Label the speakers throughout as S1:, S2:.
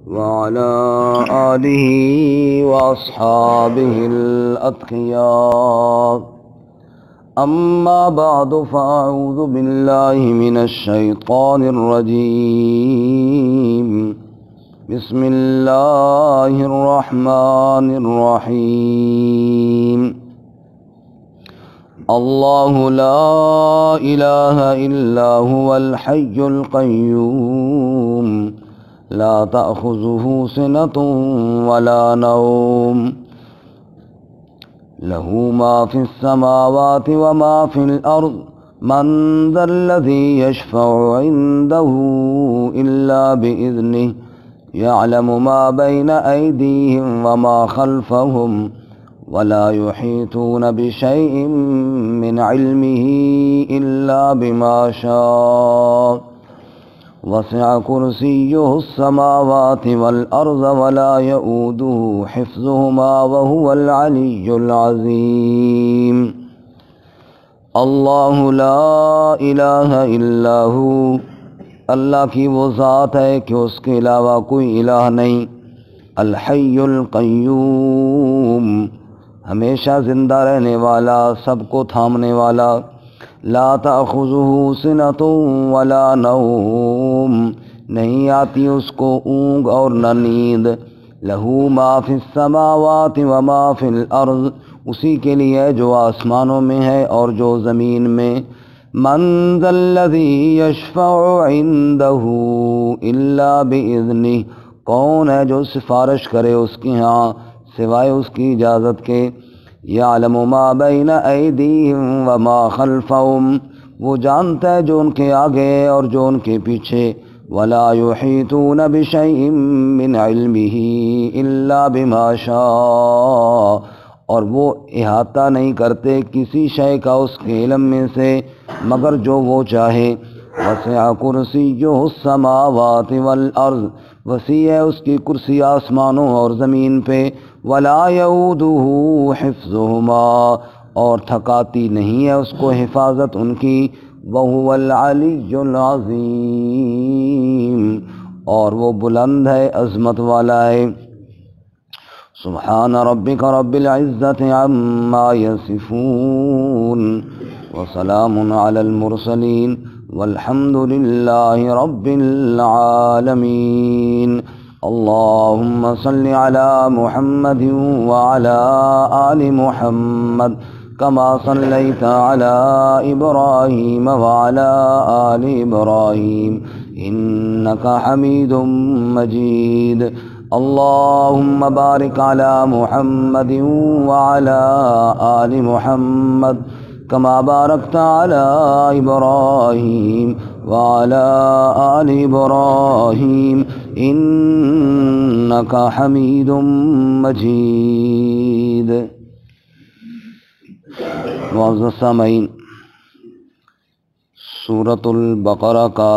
S1: وعلى آله وأصحابه الأتقياء. أما بعد فأعوذ بالله من الشيطان الرجيم. بسم الله الرحمن الرحيم. الله لا إله إلا هو الحي القيوم لا تأخذه سنة ولا نوم له ما في السماوات وما في الأرض من ذا الذي يشفع عنده إلا بإذنه يعلم ما بين أيديهم وما خلفهم ولا يحيطون بشيء من علمه إلا بما شاء وسع كرسيه السماوات والأرض ولا يؤوده حفظهما وهو العلي العظيم. اللہ لا الہ الا ہو، اللہ کی وہ ذات ہے کہ اس کے علاوہ کوئی الہ نہیں. الحی القیوم، ہمیشہ زندہ رہنے والا، سب کو تھامنے والا. لا تأخذہ سنۃ ولا نوم، نہیں آتی اس کو اونگ اور نہ نیند. لہ ما فی السماوات وما فی الارض، اسی کے لیے جو آسمانوں میں ہے اور جو زمین میں. من ذا الذی یشفع عندہ الا باذنہ، کون ہے جو سفارش کرے اس کے ہاں سوائے اس کی اجازت کے. یعلم ما بین ایدیہم وما خلفہم، وہ جانتا ہے جو ان کے آگے اور جو ان کے پیچھے. ولا یحیطون بشیء من علمہ الا بما شاء، اور وہ احاطہ نہیں کرتے کسی شے کا اس کے علم میں سے مگر جو وہ چاہے. وسع کرسیہ السماوات والارض، وسیع ہے اس کی کرسی آسمانوں اور زمین پہ. ولا یؤودہ حفظہما، اور تھکاتی نہیں ہے اس کو حفاظت ان کی. وہو العلی العظیم، اور وہ بلند ہے، عظمت والا ہے. سبحان ربک رب العزت عما یصفون وسلام علی المرسلین والحمد للہ رب العالمین. اللہم صل علی محمد وعلی آل محمد کما صلیت علی ابراہیم وعلی آل ابراہیم انک حمید مجید. اللہم بارک علی محمد وعلی آل محمد کما بارکت علی ابراہیم وعلی آل ابراہیم انک حمید مجید. معزز سامعین، سورۃ البقرہ کا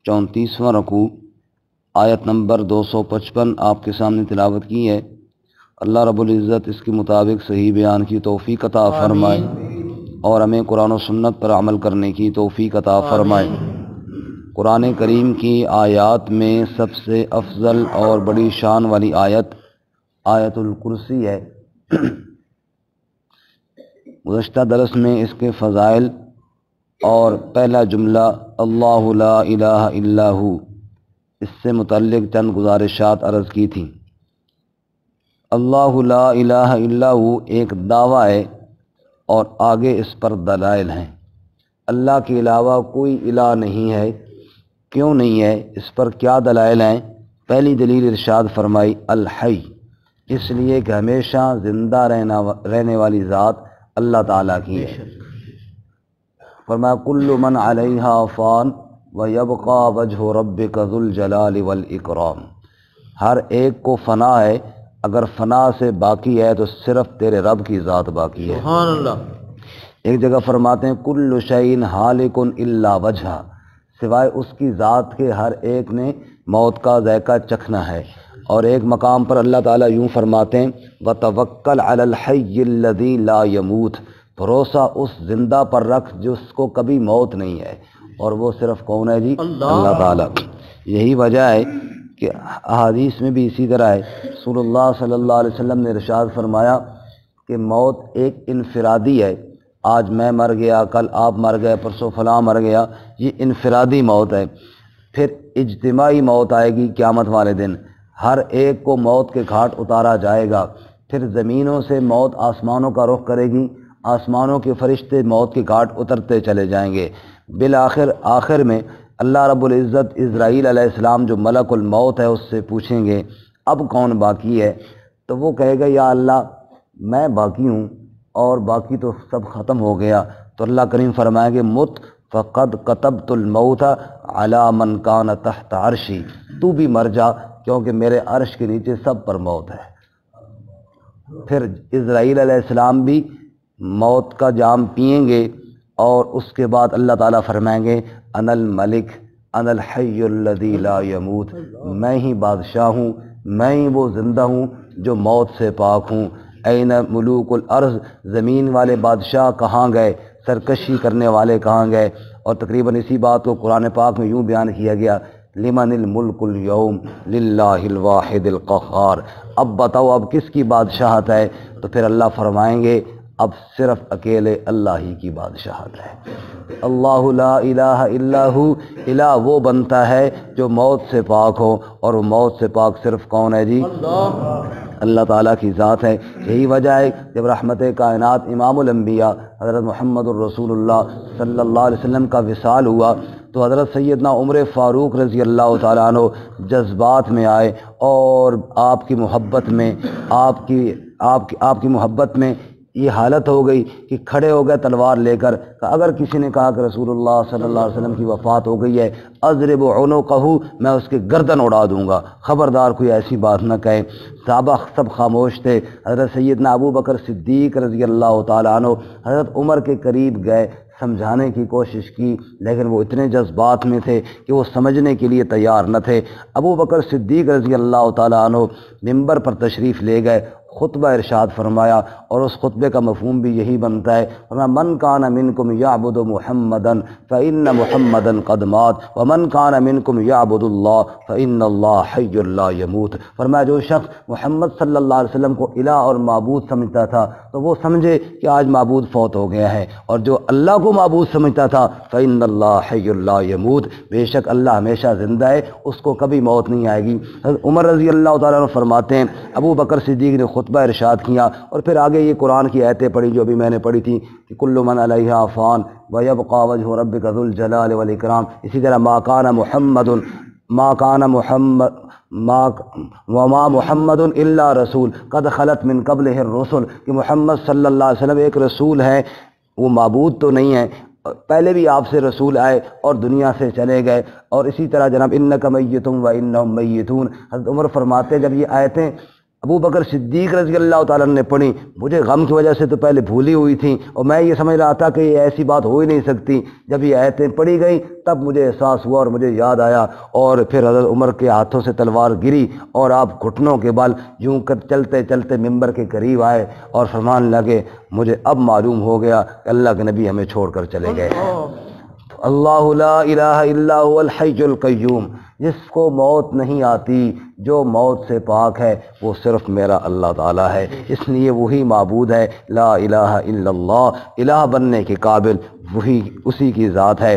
S1: 34واں رکوع آیت نمبر 255 آپ کے سامنے تلاوت کی ہے. اللہ رب العزت اس کے مطابق صحیح بیان کی توفیق عطا فرمائے اور ہمیں قرآن و سنت پر عمل کرنے کی توفیق عطا فرمائے. قرآن کریم کی آیات میں سب سے افضل اور بڑی شان والی آیت آیت الکرسی ہے. گزشتہ درس میں اس کے فضائل اور پہلا جملہ اللہ لا الہ الا ہو، اس سے متعلق چند گزارشات عرض کی تھیں. اللہ لا الہ الا ہو ایک دعویٰ ہے اور آگے اس پر دلائل ہیں. اللہ کے علاوہ کوئی الہ نہیں ہے. کیوں نہیں ہے؟ اس پر کیا دلائل ہیں؟ پہلی دلیل ارشاد فرمائی الحی، اس لیے کہ ہمیشہ زندہ رہنے والی ذات اللہ تعالیٰ کی ہے. فرمایا کل من علیہا فان ویبقى وجہ ربک ذو الجلال والاکرام، ہر ایک کو فنا ہے، اگر فنا سے باقی ہے تو صرف تیرے رب کی ذات باقی ہے. سبحان اللہ. ایک جگہ فرماتے ہیں کل شیء ہالک الا وجہ، سوائے اس کی ذات کے ہر ایک نے موت کا ذائقہ چکھنا ہے. اور ایک مقام پر اللہ تعالیٰ یوں فرماتے ہیں وَتَوَكَّلْ عَلَى الْحَيِّ الَّذِي لَا يَمُوتُ، بھروسہ اس زندہ پر رکھ جس کو کبھی موت نہیں ہے، اور وہ صرف کون ہے جی؟ اللہ تعالیٰ. یہی وجہ ہے کہ احادیث میں بھی اسی طرح ہے، رسول اللہ صلی اللہ علیہ وسلم نے ارشاد فرمایا کہ موت ایک انفرادی ہے، آج میں مر گیا، کل آپ مر گئے، پرسوں فلاں مر گیا، یہ انفرادی موت ہے۔ پھر اجتماعی موت آئے گی قیامت والے دن، ہر ایک کو موت کے گھاٹ اتارا جائے گا، پھر زمینوں سے موت آسمانوں کا رخ کرے گی، آسمانوں کے فرشتے موت کے گھاٹ اترتے چلے جائیں گے، آخر میں اللہ رب العزت اسرائیل علیہ السلام جو ملک الموت ہے اس سے پوچھیں گے اب کون باقی ہے؟ تو وہ کہے گا یا اللہ میں باقی ہوں اور باقی تو سب ختم ہو گیا۔ تو اللہ کریم فرمائیں گے مت فقد کتبت الموت علی من کان تحت عرشی، تو بھی مر جا کیونکہ میرے عرش کے نیچے سب پر موت ہے۔ پھر اسرائیل علیہ السلام بھی موت کا جام پئیں گے اور اس کے بعد اللہ تعالیٰ فرمائیں گے انا الملک انا الحی الذی لا یموت، میں ہی بادشاہ ہوں، میں ہی وہ زندہ ہوں جو موت سے پاک ہوں۔ این ملوک الارض، زمین والے بادشاہ کہاں گئے، سرکشی کرنے والے کہاں گئے؟ اور تقریباً اسی بات کو قرآن پاک میں یوں بیان کیا گیا لمن الملک اليوم للہ الواحد القہار، اب بتاؤ اب کس کی بادشاہت ہے؟ تو پھر اللہ فرمائیں گے اب صرف اکیلے اللہ ہی کی بادشاہت ہے۔ اللہ لا الہ الا ہو، الہ وہ بنتا ہے جو موت سے پاک ہو، اور وہ موت سے پاک صرف کون ہے جی؟ اللہ تعالیٰ کی ذات ہے۔ یہی وجہ ہے جب رحمت کائنات امام الانبیاء حضرت محمد الرسول اللہ صلی اللہ علیہ وسلم کا وصال ہوا تو حضرت سیدنا عمر فاروق رضی اللہ تعالیٰ عنہ جذبات میں آئے اور آپ کی محبت میں آپ کی محبت میں یہ حالت ہو گئی کہ کھڑے ہو گئے تلوار لے کر، کہ اگر کسی نے کہا کہ رسول اللہ صلی اللہ علیہ وسلم کی وفات ہو گئی ہے اضرب عنقہ، میں اس کے گردن اڑا دوں گا، خبردار کوئی ایسی بات نہ کہے۔ صحابہ سب خاموش تھے۔ حضرت سیدنا ابو بکر صدیق رضی اللہ تعالیٰ عنہ حضرت عمر کے قریب گئے، سمجھانے کی کوشش کی، لیکن وہ اتنے جذبات میں تھے کہ وہ سمجھنے کے لیے تیار نہ تھے۔ ابو بکر صدیق رضی اللہ تعالیٰ عنہ ممبر پر تشریف لے گئے، خطبہ ارشاد فرمایا، اور اس خطبے کا مفہوم بھی یہی بنتا ہے، فرمایا من کان منکم یعبد محمدا فإن محمدا قد مات ومن کان منکم یعبد اللہ فإن اللہ حی لا یموت۔ فرمایا جو شخص محمد صلی اللہ علیہ وسلم کو الہ اور معبود سمجھتا تھا تو وہ سمجھے کہ آج معبود فوت ہو گیا ہے، اور جو اللہ کو معبود سمجھتا تھا فإن اللہ حی لا یموت، بے شک اللہ ہمیشہ زندہ ہے، اس کو کبھی موت نہیں آئے گی۔ حضرت عمر رضی اللہ تعالیٰ عنہ فرماتے ہیں ابو بکر صدیق نے خطبہ ارشاد کیا، اور پھر آگے یہ قرآن کی آیتیں پڑھی جو ابھی میں نے پڑھی تھی کہ کل من علیہا فان ویبقى وجہ ربک ذو الجلال والاکرام، اسی طرح ما کان محمد وما محمد الا رسول قد خلت من قبلہ الرسل، کہ محمد صلی اللہ علیہ وسلم ایک رسول ہے، وہ معبود تو نہیں ہے، پہلے بھی آپ سے رسول آئے اور دنیا سے چلے گئے۔ اور اسی طرح جناب انک میت و انہم میتون، حضرت عمر فرماتے جب یہ آیتیں ابو بکر صدیق رضی اللہ تعالیٰ نے پڑھی، مجھے غم کی وجہ سے تو پہلے بھولی ہوئی تھیں اور میں یہ سمجھ رہا تھا کہ یہ ایسی بات ہو ہی نہیں سکتی، جب یہ آیتیں پڑھی گئیں تب مجھے احساس ہوا اور مجھے یاد آیا، اور پھر حضرت عمر کے ہاتھوں سے تلوار گری اور آپ گھٹنوں کے بل یوں کر چلتے چلتے ممبر کے قریب آئے اور فرمانے لگے مجھے اب معلوم ہو گیا کہ اللہ کے نبی ہمیں چھوڑ کر چلے گئے۔ اللہ لا الہ الا هو الحی القیوم، جس کو موت نہیں آتی، جو موت سے پاک ہے وہ صرف میرا اللہ تعالیٰ ہے، اس لیے وہی معبود ہے، لا الہ الا اللہ، الہ بننے کے قابل وہی اسی کی ذات ہے۔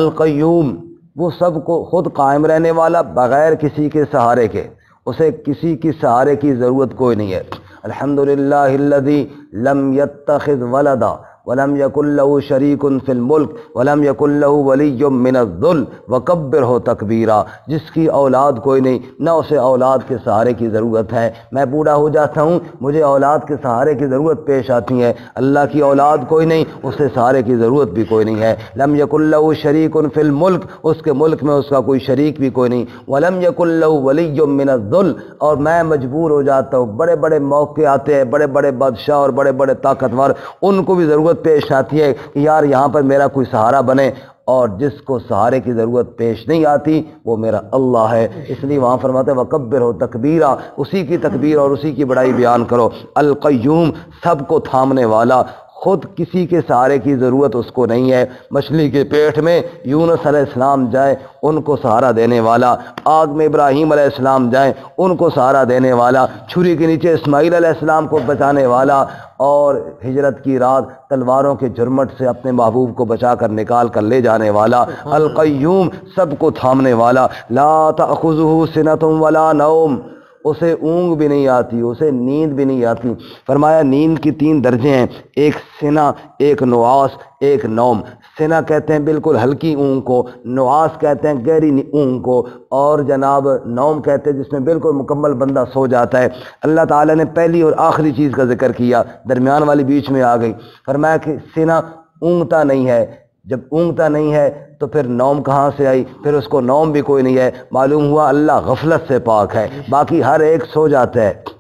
S1: القیوم، وہ سب کو خود قائم رہنے والا بغیر کسی کے سہارے کے، اسے کسی کی سہارے کی ضرورت کوئی نہیں ہے۔ الحمدللہ الذی لم یتخذ ولدا ولم یکن له شریک فی الملک ولم یکن له ولی من الذل وکبرہ تکبیرا، جس کی اولاد کوئی نہیں، نہ اسے اولاد کے سہارے کی ضرورت ہے۔ میں بوڑھا ہو جاتا ہوں، مجھے اولاد کے سہارے کی ضرورت پیش آتی ہے، اللہ کی اولاد کوئی نہیں، اسے سہارے کی ضرورت بھی کوئی نہیں ہے۔ لم یکن له شریک فی الملک، اس کے ملک میں اس کا کوئی شریک بھی کوئی نہیں، ولم یکن له ولی من الذل، اور میں مجبور ہو جاتا ہوں، بڑے بڑے موقع آتے ہیں، بڑے بڑے بادشاہ اور بڑے بڑے طاقتور، ان کو بھی ضرورت پیش آتی ہے کہ یار یہاں پر میرا کوئی سہارا بنے، اور جس کو سہارے کی ضرورت پیش نہیں آتی وہ میرا اللہ ہے۔ اس لیے وہاں فرماتے ہیں وکبرہ تکبیرا، اسی کی تکبیر اور اسی کی بڑائی بیان کرو۔ القیوم، سب کو تھامنے والا، خود کسی کے سہارے کی ضرورت اس کو نہیں ہے۔ مچھلی کے پیٹ میں یونس علیہ السلام جائے ان کو سہارا دینے والا، آگ میں ابراہیم علیہ السلام جائیں ان کو سہارا دینے والا، چھری کے نیچے اسماعیل علیہ السلام کو بچانے والا، اور ہجرت کی رات تلواروں کے جھرمٹ سے اپنے محبوب کو بچا کر نکال کر لے جانے والا، القیوم سب کو تھامنے والا، لا تأخذہ سنۃ ولا نوم، اسے اونگ بھی نہیں آتی، اسے نیند بھی نہیں آتی۔ فرمایا نیند کی 3 درجے ہیں، ایک سنا، ایک نعاس، ایک نوم۔ سنا کہتے ہیں بالکل ہلکی اونگ کو، نعاس کہتے ہیں گہری اونگ کو، اور جناب نوم کہتے ہیں جس میں بالکل مکمل بندہ سو جاتا ہے۔ اللہ تعالیٰ نے پہلی اور آخری چیز کا ذکر کیا، درمیان والی بیچ میں آ گئی۔ فرمایا کہ سنا اونگتا نہیں ہے، جب اونگتا نہیں ہے تو پھر نوم کہاں سے آئی؟ پھر اس کو نوم بھی کوئی نہیں ہے، معلوم ہوا اللہ غفلت سے پاک ہے، باقی ہر ایک سو جاتا ہے۔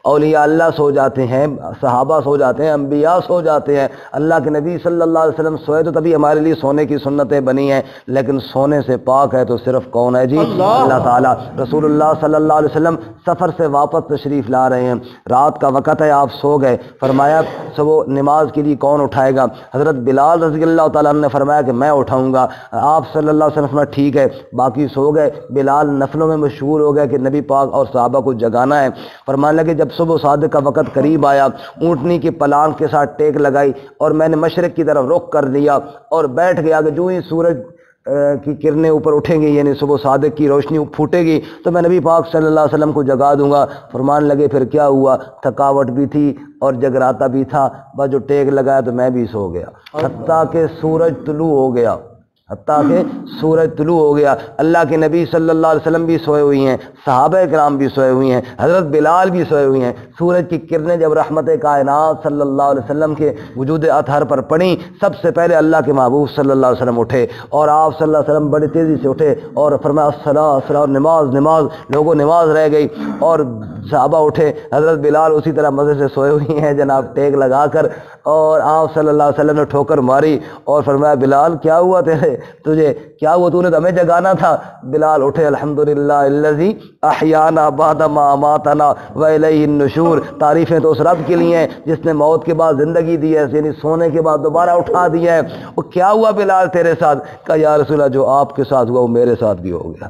S1: اولیاء اللہ سو جاتے ہیں، صحابہ سو جاتے ہیں، انبیاء سو جاتے ہیں، اللہ کے نبی صلی اللہ علیہ وسلم سوئے تو تبھی ہمارے لیے سونے کی سنتیں بنی ہیں، لیکن سونے سے پاک ہے تو صرف کون ہے جی؟ اللہ تعالیٰ۔ رسول اللہ صلی اللہ علیہ وسلم سفر سے واپس تشریف لا رہے ہیں، رات کا وقت ہے، آپ سو گئے، فرمایا صبح نماز کے لیے کون اٹھائے گا؟ حضرت بلال رضی اللہ تعالیٰ عنہ نے فرمایا کہ میں اٹھاؤں گا۔ آپ صلی اللہ علیہ وسلم فرمایا ٹھیک ہے، باقی سو گئے۔ بلال نفلوں میں مشغول ہو گئے کہ نبی پاک اور صحابہ کو جگانا ہے۔ فرمانے لگے جب صبح صادق کا وقت قریب آیا، اونٹنی کی پلانگ کے ساتھ ٹیک لگائی اور میں نے مشرق کی طرف رخ کر دیا اور بیٹھ گیا کہ جو ہی سورج کی کرنیں اوپر اٹھیں گی، یعنی صبح صادق کی روشنی پھوٹے گی تو میں نبی پاک صلی اللہ علیہ وسلم کو جگا دوں گا۔ فرمان لگے پھر کیا ہوا؟ تھکاوٹ بھی تھی اور جگراتا بھی تھا، بس جو ٹیک لگایا تو میں بھی سو گیا، حتیٰ کہ سورج طلوع ہو گیا، حتیٰ کہ سورج طلوع ہو گیا۔ اللہ کے نبی صلی اللہ علیہ وسلم بھی سوئے ہوئی ہیں، صحابہ کرام بھی سوئے ہوئی ہیں، حضرت بلال بھی سوئے ہوئی ہیں۔ سورج کی کرنیں جب رحمت کائنات صلی اللہ علیہ وسلم کے وجود اطہر پر پڑیں، سب سے پہلے اللہ کے محبوب صلی اللہ علیہ وسلم اٹھے، اور آپ صلی اللہ علیہ وسلم بڑی تیزی سے اٹھے اور فرمایا الصلاۃ الصلاۃ، نماز نماز، لوگوں نماز رہ گئی اور صحابہ اٹھے۔ حضرت بلال اسی طرح مزے سے سوئے ہوئی ہیں جناب ٹیک لگا کر، اور آپ صلی اللہ علیہ وسلم نے ٹھوکر ماری اور فرمایا بلال کیا ہوا تجھے کیا ہوا؟ تو نے تو ہمیں جگانا تھا۔ بلال اٹھے، الحمدللہ الذی احیانا بعد ما اماتنا والیہ النشور، تعریفیں تو اس رب کے لیے ہیں جس نے موت کے بعد زندگی دی ہے، یعنی سونے کے بعد دوبارہ اٹھا دیا ہے۔ وہ کیا ہوا بلال تیرے ساتھ؟ کہا یا رسول اللہ جو آپ کے ساتھ ہوا وہ میرے ساتھ بھی ہو گیا،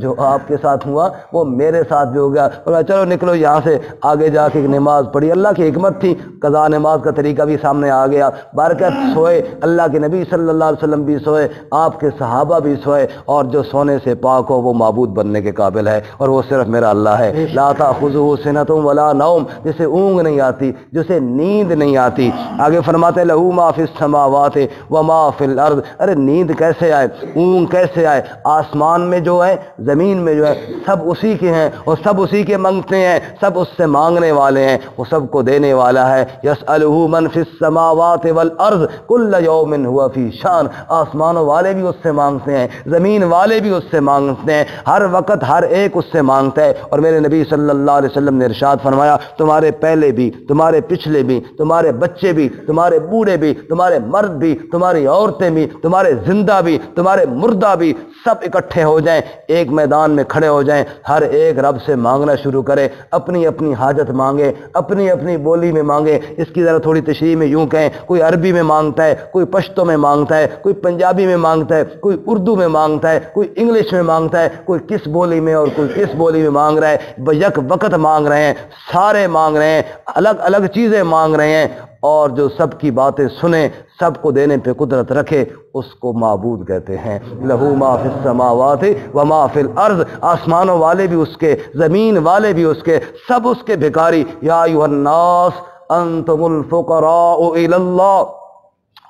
S1: جو آپ کے ساتھ ہوا وہ میرے ساتھ بھی ہو گیا۔ بولا چلو نکلو یہاں سے، آگے جا کے نماز پڑھی۔ اللہ کی حکمت تھی، قضا نماز کا طریقہ بھی سامنے آ گیا۔ برکت سوئے، اللہ کے نبی صلی اللہ علیہ وسلم بھی سوئے، آپ کے صحابہ بھی سوئے، اور جو سونے سے پاک ہو وہ معبود بننے کے قابل ہے، اور وہ صرف میرا اللہ ہے۔ لا تأخذہ سنۃ ولا نوم، جسے اونگ نہیں آتی، جسے نیند نہیں آتی۔ آگے فرماتے لہ ما فی السماوات وما فی الارض، ارے نیند کیسے آئے، اونگ کیسے آئے؟ آسمان میں جو ہے، زمین میں جو ہے، سب اسی کے ہیں اور سب اسی کے مانگتے ہیں، سب اس سے مانگنے والے ہیں، وہ سب کو دینے والا ہے۔ یسألہ من فی السماوات والارض کل یوم هو فی شان، آسمانوں والے بھی اس سے مانگتے ہیں، زمین والے بھی اس سے مانگتے ہیں، ہر وقت ہر ایک اس سے مانگتا ہے۔ اور میرے نبی صلی اللہ علیہ وسلم نے ارشاد فرمایا تمہارے پہلے بھی، تمہارے پچھلے بھی، تمہارے بچے بھی، تمہارے بوڑھے بھی، تمہارے مرد بھی، تمہاری عورتیں بھی، تمہارے زندہ بھی، تمہارے مردہ بھی، سب اکٹھے ہو جائیں، ایک میدان میں کھڑے ہو جائیں، ہر ایک رب سے مانگنا شروع کرے، اپنی اپنی حاجت مانگے، اپنی اپنی بولی میں مانگے۔ اس کی ذرا تھوڑی تشریح میں یوں کہیں، کوئی عربی میں مانگتا ہے، کوئی پشتو میں مانگتا ہے، کوئی پنجابی میں مانگتا ہے، کوئی اردو میں مانگتا ہے، کوئی انگلش میں مانگتا ہے، کوئی کس بولی میں اور کوئی کس بولی میں مانگ رہا ہے، یک وقت مانگ رہے ہیں، سارے مانگ رہے ہیں، الگ الگ چیزیں مانگ رہے ہیں، اور جو سب کی باتیں سنے، سب کو دینے پہ قدرت رکھے، اس کو معبود کہتے ہیں۔ لہو ما فی السماوات وما فی الارض، آسمانوں والے بھی اس کے، زمین والے بھی اس کے، سب اس کے بھکاری۔ یا ایھا الناس انتم الفقراء الی اللہ،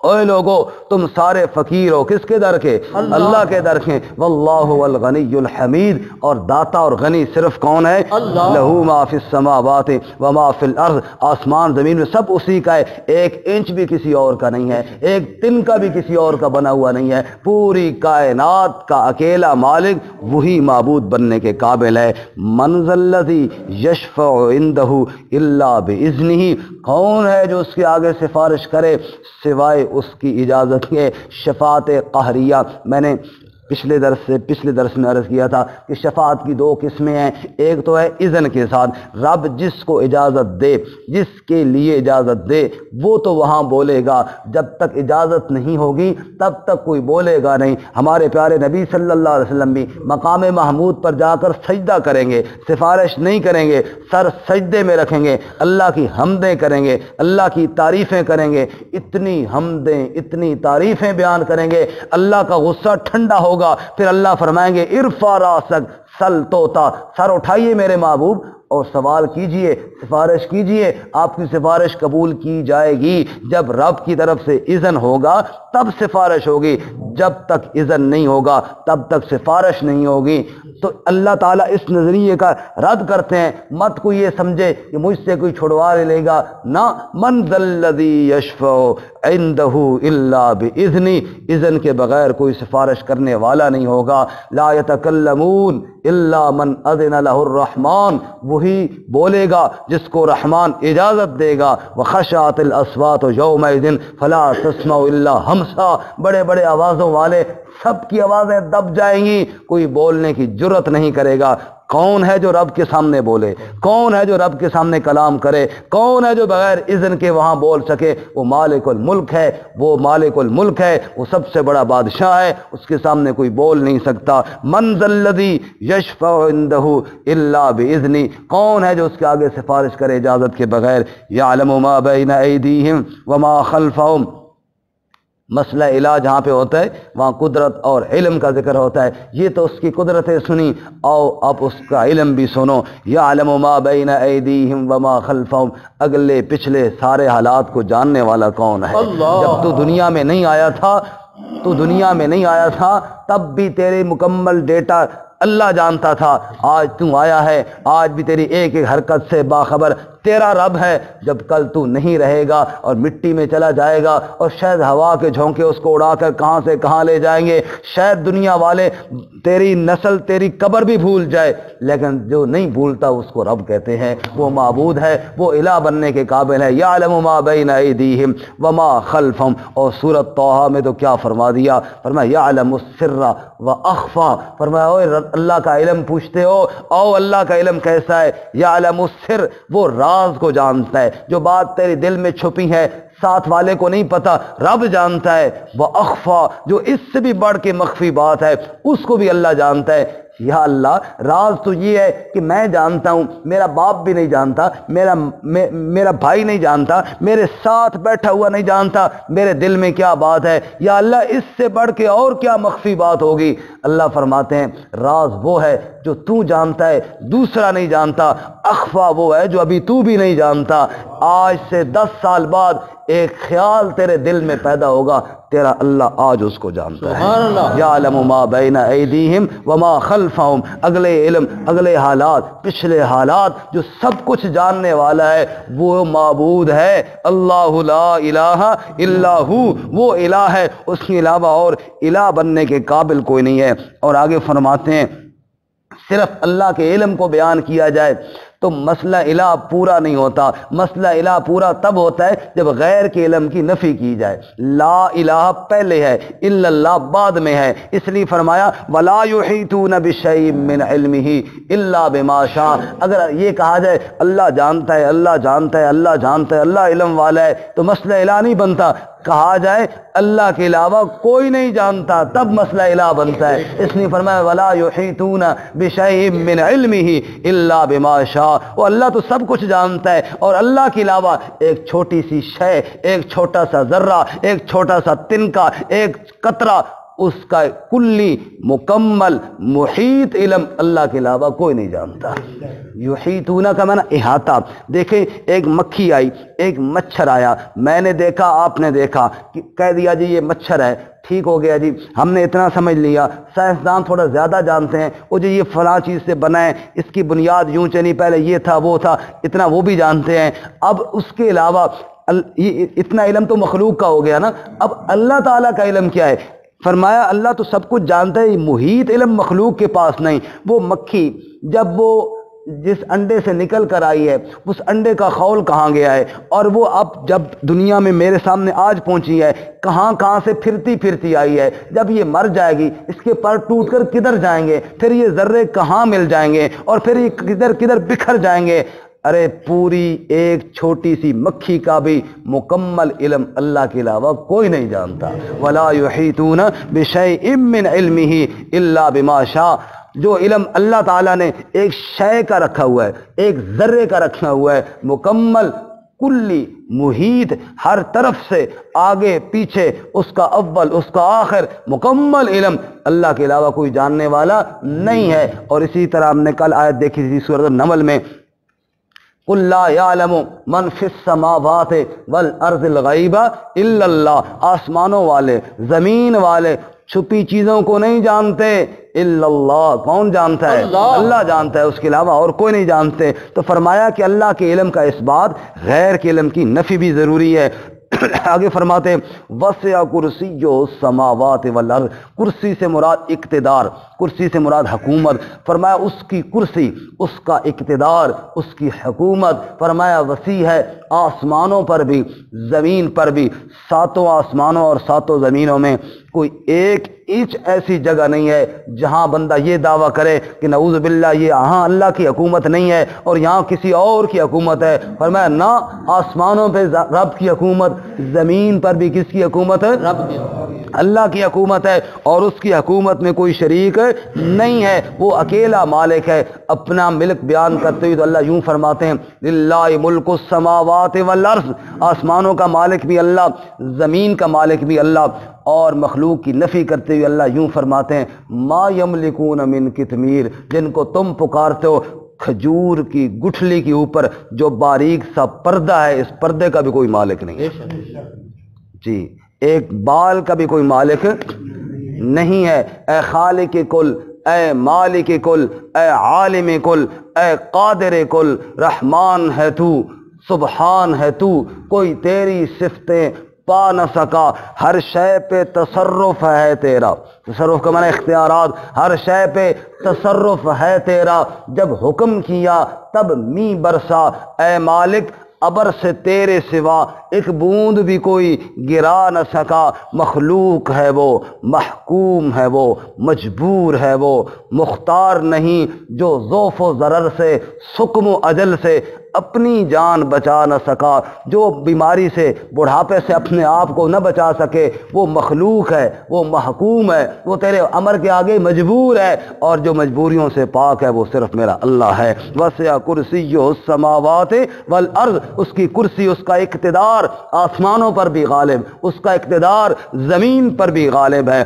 S1: اے لوگو تم سارے فقیر ہو، کس کے در کے؟ اللہ کے در کے۔ واللہ الغنی الحمید، اور داتا اور غنی صرف کون ہے؟ اللہ۔ لہو ما فی السماوات وما فی الارض، آسمان زمین میں سب اسی کا ہے، ایک انچ بھی کسی اور کا نہیں ہے، ایک تن کا بھی کسی اور کا بنا ہوا نہیں ہے، پوری کائنات کا اکیلا مالک وہی معبود بننے کے قابل ہے۔ من ذا الذی یشفع عندہ الا باذنہ، کون ہے جو اس کے آگے سفارش کرے سوائے اس کی اجازت کے؟ شفاعت قہریہ، میں نے پچھلے درس میں عرض کیا تھا کہ شفاعت کی دو قسمیں ہیں. ایک تو ہے اذن کے ساتھ، رب جس کو اجازت دے، جس کے لیے اجازت دے وہ تو وہاں بولے گا، جب تک اجازت نہیں ہوگی تب تک کوئی بولے گا نہیں. ہمارے پیارے نبی صلی اللہ علیہ وسلم بھی مقام محمود پر جا کر سجدہ کریں گے، سفارش نہیں کریں گے، سر سجدے میں رکھیں گے، اللہ کی حمدیں کریں گے، اللہ کی تعریفیں کریں گے، اتنی حمدیں اتنی تعریفیں بیان کریں گے، اللہ کا غصہ ٹھنڈا ہوگا. پھر اللہ فرمائیں گے ارفع راسک سل توتا، سر اٹھائیے میرے محبوب اور سوال کیجئے، سفارش کیجئے، آپ کی سفارش قبول کی جائے گی. جب رب کی طرف سے اذن ہوگا تب سفارش ہوگی، جب تک اذن نہیں ہوگا تب تک سفارش نہیں ہوگی. تو اللہ تعالیٰ اس نظریے کا رد کرتے ہیں. مت کوئی یہ سمجھے کہ مجھ سے کوئی چھڑوا لے گا، نہ. من ذا الذی یشفع عنده الا باذنہ، اذن کے بغیر کوئی سفارش کرنے والا نہیں ہوگا. لا یتکلمون الا من اذن له الرحمن، وہی بولے گا جس کو رحمان اجازت دے گا. وخشعت الاصوات یومئذ فلا تسمع الا ہمسا، بڑے بڑے آوازوں والے سب کی آوازیں دب جائیں گی، کوئی بولنے کی جرت نہیں کرے گا. کون ہے جو رب کے سامنے بولے؟ کون ہے جو رب کے سامنے کلام کرے؟ کون ہے جو بغیر اذن کے وہاں بول سکے؟ وہ مالک الملک ہے، وہ مالک الملک ہے، وہ سب سے بڑا بادشاہ ہے، اس کے سامنے کوئی بول نہیں سکتا. من ذا الذی یشفع عنده الا باذنہ، کون ہے جو اس کے آگے سفارش کرے اجازت کے بغیر؟ یعلم ما بین ایدیہم وما خلفہم، مسئلہ الہ جہاں پہ ہوتا ہے وہاں قدرت اور علم کا ذکر ہوتا ہے. یہ تو اس کی قدرتیں سنی، اب اس کا علم بھی سنو. یعلم ما بین ایدیہم وما خلفہم، اگلے پچھلے سارے حالات کو جاننے والا کون ہے؟ جب تو دنیا میں نہیں آیا تھا تب بھی تیرے مکمل ڈیٹا اللہ جانتا تھا. آج تو آیا ہے، آج بھی تیری ایک ایک حرکت سے باخبر تیرا رب ہے. جب کل تو نہیں رہے گا اور مٹی میں چلا جائے گا اور شاید ہوا کے جھونکے اس کو اڑا کر کہاں سے کہاں لے جائیں گے، شاید دنیا والے تیری نسل تیری قبر بھی بھول جائے، لیکن جو نہیں بھولتا اس کو رب کہتے ہیں. وہ معبود ہے، وہ الہ بننے کے قابل ہے. یعلم ما بین ایدیہم وما خلفہم. اور سورۃ طٰہٰ میں تو کیا فرما دیا؟ فرمایا یعلم السر واخفی. فرمایا اوے اللہ کا علم پوچھتے ہو، او اللہ کا علم کیسا ہے؟ یعلم السر، وہ راز کو جانتا ہے، جو بات تیرے دل میں چھپی ہے ساتھ والے کو نہیں پتا، رب جانتا ہے. واخفی، جو اس سے بھی بڑھ کے مخفی بات ہے اس کو بھی اللہ جانتا ہے. یا اللہ، راز تو یہ ہے کہ میں جانتا ہوں، میرا باپ بھی نہیں جانتا، میرا بھائی نہیں جانتا، میرے ساتھ بیٹھا ہوا نہیں جانتا میرے دل میں کیا بات ہے. یا اللہ، اس سے بڑھ کے اور کیا مخفی بات ہوگی؟ اللہ فرماتے ہیں راز وہ ہے جو تو جانتا ہے دوسرا نہیں جانتا، اخفا وہ ہے جو ابھی تو بھی نہیں جانتا. آج سے 10 سال بعد ایک خیال تیرے دل میں پیدا ہوگا، تیرا اللہ آج اس کو جانتا ہے. یعلم ما بین ایدیہم وما خلفہم، اگلے علم، اگلے حالات، پچھلے حالات، جو سب کچھ جاننے والا ہے وہ معبود ہے. اللہ لا الہ الا ہو، وہ الہ ہے، اس کے علاوہ اور الہ بننے کے قابل کوئی نہیں ہے. اور آگے فرماتے ہیں صرف اللہ کے علم کو بیان کیا جائے تو مسئلہ الہ پورا نہیں ہوتا. مسئلہ الہ پورا تب ہوتا ہے جب غیر کے علم کی نفی کی جائے. لا الہ پہلے ہے، الا اللہ بعد میں ہے. اس لیے فرمایا ولا یحیطون بشیء من علمہ الا بما شاء. اگر یہ کہا جائے اللہ جانتا ہے، اللہ جانتا ہے، اللہ جانتا ہے، اللہ علم والا ہے، تو مسئلہ الہ نہیں بنتا. کہا جائے اللہ کے علاوہ کوئی نہیں جانتا تب مسئلہ الہ بنتا ہے. اس نے فرمایا ولا یحیطون بشیء من علمہ الا بما شاء. وہ اللہ تو سب کچھ جانتا ہے اور اللہ کے علاوہ ایک چھوٹی سی شے، ایک چھوٹا سا ذرہ، ایک چھوٹا سا تنکا، ایک قطرہ، اس کا کلی مکمل محیط علم اللہ کے علاوہ کوئی نہیں جانتا. یحیطون کا معنی احاطہ. دیکھیں ایک مکھی آئی، ایک مچھر آیا، میں نے دیکھا، آپ نے دیکھا، کہہ دیا جی یہ مچھر ہے، ٹھیک ہو گیا جی، ہم نے اتنا سمجھ لیا. سائنسدان تھوڑا زیادہ جانتے ہیں، وہ جو یہ فلاں چیز سے بنا ہے، اس کی بنیاد یوں چلی، پہلے یہ تھا وہ تھا، اتنا وہ بھی جانتے ہیں. اب اس کے علاوہ اتنا علم تو مخلوق کا ہو گیا نا. اب اللہ تعالیٰ کا علم کیا ہے؟ فرمایا اللہ تو سب کچھ جانتا ہے، محیط علم مخلوق کے پاس نہیں. وہ مکھی جب وہ جس انڈے سے نکل کر آئی ہے اس انڈے کا خول کہاں گیا ہے، اور وہ اب جب دنیا میں میرے سامنے آج پہنچی ہے کہاں کہاں سے پھرتی پھرتی آئی ہے، جب یہ مر جائے گی اس کے پر ٹوٹ کر کدھر جائیں گے، پھر یہ ذرے کہاں مل جائیں گے اور پھر یہ کدھر کدھر بکھر جائیں گے۔ ارے پوری ایک چھوٹی سی مکھی کا بھی مکمل علم اللہ کے علاوہ کوئی نہیں جانتا۔ وَلَا يُحِيطُونَ بِشَيْءٍ مِّنْ عِلْمِهِ إِلَّا بِمَا شَاءَ۔ جو علم اللہ تعالیٰ نے ایک شے کا رکھا ہوا ہے، ایک ذرے کا رکھا ہوا ہے، مکمل کلی محیط، ہر طرف سے آگے پیچھے، اس کا اول اس کا آخر مکمل علم اللہ کے علاوہ کوئی جاننے والا نہیں ہے۔ اور اسی طرح ہم نے کل آیت دیکھی تھی سورۃ النمل میں، قُلْ لَا يَعْلَمُ مَنْ فِي السَّمَاوَاتِ وَالْأَرْضِ الْغَيْبَ إِلَّا اللَّهُ۔ آسمانوں والے زمین والے چھپی چیزوں کو نہیں جانتے، الا اللہ، کون جانتا ہے؟ اللہ جانتا ہے، اس کے علاوہ اور کوئی نہیں جانتے۔ تو فرمایا کہ اللہ کے علم کا اس بات، غیر کے علم کی نفی بھی ضروری ہے۔ آگے فرماتے ہیں وسع کرسی السماوات والارض، کرسی سے مراد اقتدار، کرسی سے مراد حکومت، فرمایا اس کی کرسی، اس کا اقتدار، اس کی حکومت فرمایا وسیع ہے، آسمانوں پر بھی زمین پر بھی، ساتوں آسمانوں اور ساتوں زمینوں میں کوئی ایک انچ ایسی جگہ نہیں ہے جہاں بندہ یہ دعویٰ کرے کہ نعوذ باللہ یہ یہاں اللہ کی حکومت نہیں ہے اور یہاں کسی اور کی حکومت ہے۔ فرمایا نہ، آسمانوں پہ رب کی حکومت، زمین پر بھی کس کی حکومت ہے؟ رب کی، اللہ کی حکومت ہے، اور اس کی حکومت میں کوئی شریک نہیں ہے، وہ اکیلا مالک ہے۔ اپنا ملک بیان کرتے ہوئے تو اللہ یوں فرماتے ہیں للہ ملک السماوات والارض، آسمانوں کا مالک بھی اللہ، زمین کا مالک بھی اللہ، اور مخلوق کی نفی کرتے ہوئے اللہ یوں فرماتے ہیں ما یملکون من قطمیر، جن کو تم پکارتے ہو کھجور کی گٹھلی کے اوپر جو باریک سا پردہ ہے، اس پردے کا بھی کوئی مالک نہیں ہے جی، ایک بال کا بھی کوئی مالک نہیں ہے۔ اے خالق کل، اے مالک کل، اے عالم کل، اے قادر کل، رحمان ہے تو، سبحان ہے تو، کوئی تیری صفتیں پا نہ سکا، ہر شے پہ تصرف ہے تیرا، تصرف کا معنی اختیارات، ہر شے پہ تصرف ہے تیرا، جب حکم کیا تب می برسا، اے مالک ابر سے تیرے سوا ایک بوند بھی کوئی گرا نہ سکا، مخلوق ہے وہ، محکوم ہے وہ، مجبور ہے وہ، مختار نہیں، جو ذوف و ضرر سے، سقم و اجل سے اپنی جان بچا نہ سکا، جو بیماری سے، بڑھاپے سے اپنے آپ کو نہ بچا سکے، وہ مخلوق ہے، وہ محکوم ہے، وہ تیرے امر کے آگے مجبور ہے، اور جو مجبوریوں سے پاک ہے وہ صرف میرا اللہ ہے۔ وسع کرسیہ السماوات والارض، اس کی کرسی، اس کا اقتدار آسمانوں پر بھی غالب، اس کا اقتدار زمین پر بھی غالب ہے۔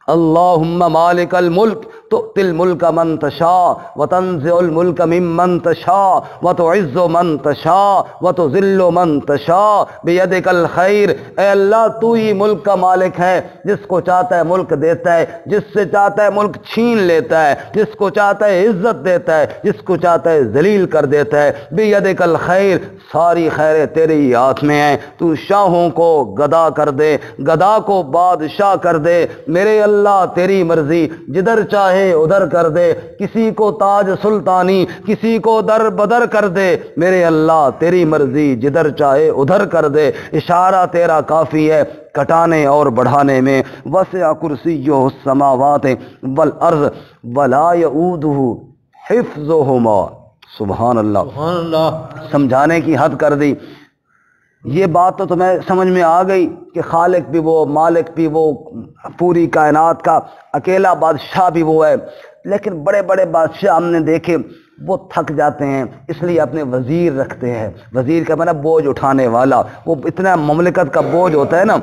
S1: اللہم مالک الملک تؤتی الملک من تشاء وتنزع الملک ممن تشاء وتعز من تشاء وتذل من تشاء بیدک الخیر، اے اللہ تو ہی ملک کا مالک ہے، جس کو چاہتا ہے ملک دیتا ہے، جس سے چاہتا ہے ملک چھین لیتا ہے، جس کو چاہتا ہے عزت دیتا ہے، جس کو چاہتا ہے ذلیل کر دیتا ہے۔ بیدک الخیر، ساری خیریں تیرے ہی ہاتھ میں ہیں، تو شاہوں کو گدا کر دے، گدا کو بادشاہ کر دے، میرے اللہ تیری مرضی، جدھر چاہے ادھر کر دے، کسی کو تاج سلطانی، کسی کو در بدر کر دے، میرے اللہ تیری مرضی، جدھر چاہے ادھر کر دے، اشارہ تیرا کافی ہے کٹانے اور بڑھانے میں۔ وسع کرسیہ السماوات والارض ولا یؤودہ حفظہما، سبحان اللہ، سبحان اللہ، سمجھانے کی حد کر دی۔ یہ بات تو تمہیں سمجھ میں آ گئی کہ خالق بھی وہ، مالک بھی وہ، پوری کائنات کا اکیلا بادشاہ بھی وہ ہے، لیکن بڑے بڑے بادشاہ ہم نے دیکھے وہ تھک جاتے ہیں، اس لیے اپنے وزیر رکھتے ہیں۔ وزیر کا مطلب بوجھ اٹھانے والا، وہ اتنا مملکت کا بوجھ ہوتا ہے نا،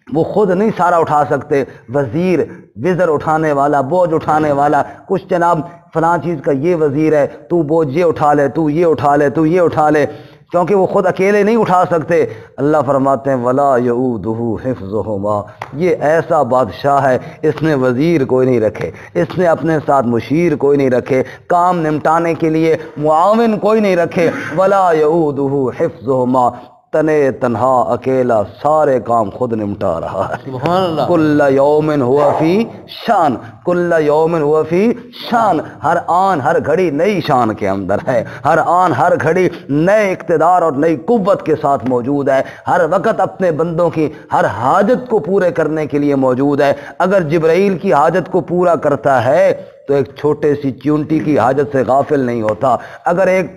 S1: وہ خود نہیں سارا اٹھا سکتے، وزیر، وزر اٹھانے والا، بوجھ اٹھانے والا، کچھ جناب فلاں چیز کا یہ وزیر ہے، تو بوجھ یہ اٹھا لے، تو یہ اٹھا لے، تو یہ اٹھا لے، کیونکہ وہ خود اکیلے نہیں اٹھا سکتے۔ اللہ فرماتے ہیں ولا یؤودہ حفظہما، یہ ایسا بادشاہ ہے، اس نے وزیر کوئی نہیں رکھے، اس نے اپنے ساتھ مشیر کوئی نہیں رکھے، کام نمٹانے کے لیے معاون کوئی نہیں رکھے۔ ولا یؤودہ حفظہما، تنے تنہا اکیلا سارے کام خود نمٹا رہا ہے.
S2: سبحان اللہ.
S1: کل یوم ہوا فی شان، کل یوم ہوا فی شان. ہر آن ہر گھڑی نئی شان کے اندر ہے، ہر آن ہر گھڑی نئے اقتدار اور نئی قوت کے ساتھ موجود ہے. ہر وقت اپنے بندوں کی ہر حاجت کو پورے کرنے کے لیے موجود ہے. اگر جبرائیل کی حاجت کو پورا کرتا ہے تو ایک چھوٹے سی چونٹی کی حاجت سے غافل نہیں ہوتا. اگر ایک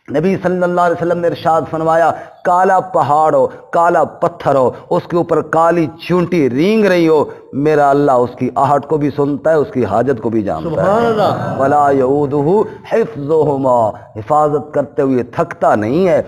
S1: نبی صلی اللہ علیہ وسلم نے ارشاد فرمایا کالا پہاڑ ہو، کالا پتھر ہو، اس کے اوپر کالی چونٹی رینگ رہی ہو، میرا اللہ اس کی آہٹ کو بھی سنتا ہے، اس کی حاجت کو بھی جانتا ہے.
S2: سبحان اللہ.
S1: ولا یعودہ حفظہما، حفاظت کرتے ہوئے تھکتا نہیں ہے.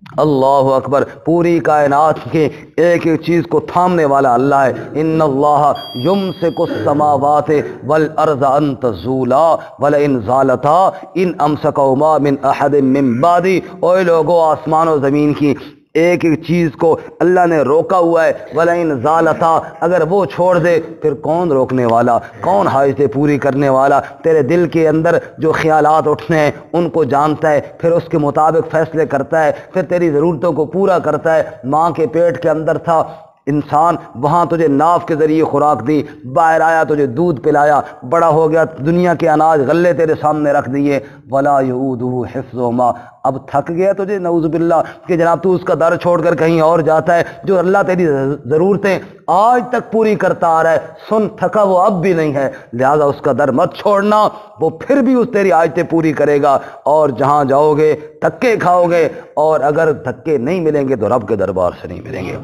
S1: اللہ اکبر. پوری کائنات کے ایک ایک چیز کو تھامنے والا اللہ ہے. ان اللہ یمسک السماوات والارض ان تزولا ولئن زالتا ان امسکہما من احد من بعدی. اوے لوگو، آسمان و زمین کی ایک ایک چیز کو اللہ نے روکا ہوا ہے. ولئن زالتا، اگر وہ چھوڑ دے پھر کون روکنے والا، کون حاجتیں پوری کرنے والا. تیرے دل کے اندر جو خیالات اٹھنے ہیں ان کو جانتا ہے، پھر اس کے مطابق فیصلے کرتا ہے، پھر تیری ضرورتوں کو پورا کرتا ہے. ماں کے پیٹ کے اندر تھا انسان، وہاں تجھے ناف کے ذریعے خوراک دی، باہر آیا تجھے دودھ پلایا، بڑا ہو گیا دنیا کے اناج غلے تیرے سامنے رکھ دیے. ولا یعودہ حفظہما. اب تھک گیا تجھے نعوذ باللہ کہ جناب تو اس کا در چھوڑ کر کہیں اور جاتا ہے. جو اللہ تیری ضرورتیں آج تک پوری کرتا آ رہا ہے، سن تھکا وہ اب بھی نہیں ہے، لہذا اس کا در مت چھوڑنا، وہ پھر بھی اس تیری حاجتیں پوری کرے گا. اور جہاں جاؤ گے دھکے کھاؤ گے، اور اگر دھکے نہیں ملیں گے تو رب کے دربار سے نہیں ملیں گے.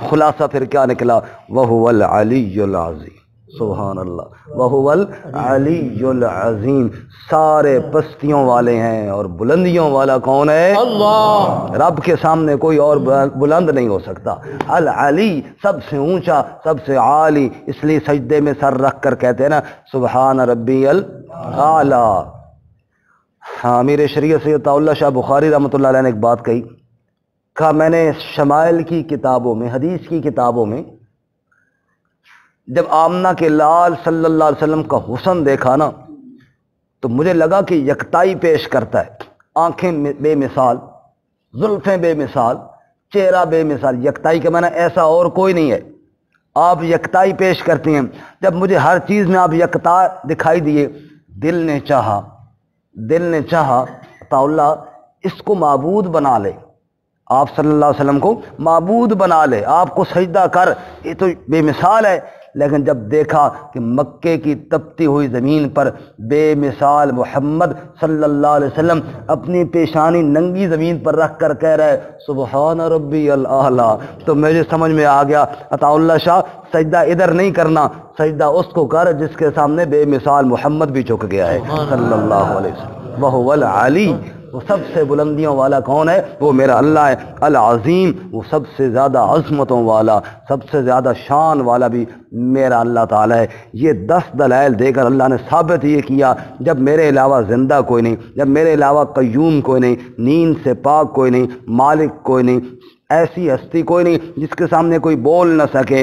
S1: خلاصہ پھر کیا نکلا؟ وَهُوَ الْعَلِيُّ الْعَظِيمُ. سبحان اللہ. وَهُوَ الْعَلِيُّ الْعَظِيمُ. سارے پستیوں والے ہیں اور بلندیوں والا کون ہے؟
S2: اللہ.
S1: رب کے سامنے کوئی اور بلند نہیں ہو سکتا. العلی، سب سے اونچا، سب سے عالی. اس لیے سجدے میں سر رکھ کر کہتے ہیں نا سبحان ربی الاعلی. ہاں، امیر شریعت سید عطا اللہ شاہ بخاری رحمۃ اللہ علیہ نے ایک بات کہی، کہا میں نے شمائل کی کتابوں میں، حدیث کی کتابوں میں جب آمنہ کے لال صلی اللہ علیہ وسلم کا حسن دیکھا نا تو مجھے لگا کہ یکتائی پیش کرتا ہے. آنکھیں بے مثال، زلفیں بے مثال، چہرہ بے مثال. یکتائی کے معنی ایسا اور کوئی نہیں ہے، آپ یکتائی پیش کرتی ہیں. جب مجھے ہر چیز میں آپ یکتا دکھائی دیے، دل نے چاہا عطا اللہ اس کو معبود بنا لے، آپ صلی اللہ علیہ وسلم کو معبود بنا لے، آپ کو سجدہ کر. یہ تو بے مثال ہے. لیکن جب دیکھا کہ مکے کی تپتی ہوئی زمین پر بے مثال محمد صلی اللہ علیہ وسلم اپنی پیشانی ننگی زمین پر رکھ کر کہہ رہے سبحان ربی الاعلی، تو مجھے سمجھ میں آ گیا عطا اللہ شاہ سجدہ ادھر نہیں کرنا، سجدہ اس کو کر جس کے سامنے بے مثال محمد بھی جھک گیا ہے صلی اللہ علیہ وسلم. وَهُوَ الْعَلِيُّ. وہ سب سے بلندیوں والا کون ہے؟ وہ میرا اللہ ہے. العظیم، وہ سب سے زیادہ عظمتوں والا، سب سے زیادہ شان والا بھی میرا اللہ تعالیٰ ہے. یہ 10 دلائل دے کر اللہ نے ثابت یہ کیا جب میرے علاوہ زندہ کوئی نہیں، جب میرے علاوہ قیوم کوئی نہیں، نیند سے پاک کوئی نہیں، مالک کوئی نہیں، ایسی ہستی کوئی نہیں جس کے سامنے کوئی بول نہ سکے.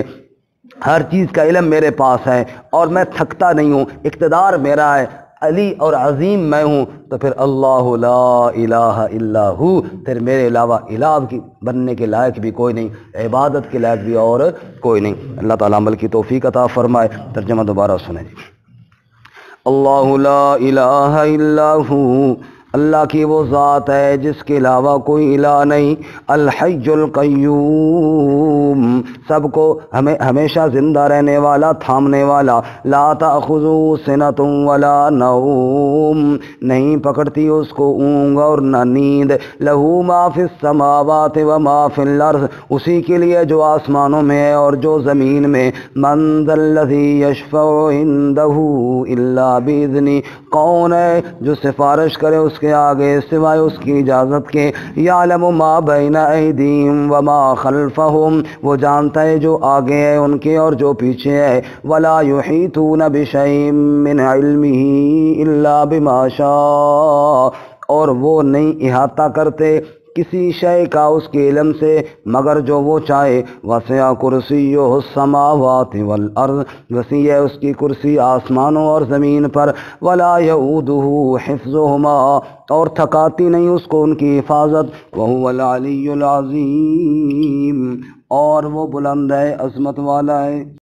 S1: ہر چیز کا علم میرے پاس ہے اور میں تھکتا نہیں ہوں، اقتدار میرا ہے، علی اور عظیم میں ہوں. تو پھر اللہ لا الہ الا ہو، پھر میرے علاوہ الہ کی بننے کے لائق بھی کوئی نہیں، عبادت کے لائق بھی اور کوئی نہیں. اللہ تعالیٰ عمل کی توفیق عطا فرمائے. ترجمہ دوبارہ سنیں. اللہ لا الہ الا ہو، اللہ کی وہ ذات ہے جس کے علاوہ کوئی الہ نہیں. الحی القیوم، سب کو ہمیشہ زندہ رہنے والا، تھامنے والا. لا تأخذہ سنۃ ولا نوم، نہیں پکڑتی اس کو اونگ اور نہ نیند. لہ ما فی السماوات وما فی الارض، اسی کے لیے جو آسمانوں میں ہے اور جو زمین میں. من ذا الذی یشفع عندہ الا باذنہ، کون ہے جو سفارش کرے اس کے آگے سوائے اس کی اجازت کے. یعلم ما بین ایدیہم وما خلفہم، وہ جانتا ہے جو آگے ہے ان کے اور جو پیچھے ہے. ولا یحیطون بشیء من علمہ الا بما شاء، اور وہ نہیں احاطہ کرتے کسی شے کا اس کے علم سے مگر جو وہ چاہے۔ وسع کرسیہ السماوات والارض، وسیع ہے اس کی کرسی آسمانوں اور زمین پر۔ ولا یؤودہ حفظہما، اور تھکاتی نہیں اس کو ان کی حفاظت۔ وہو العلی العظیم، اور وہ بلند ہے، عظمت والا ہے۔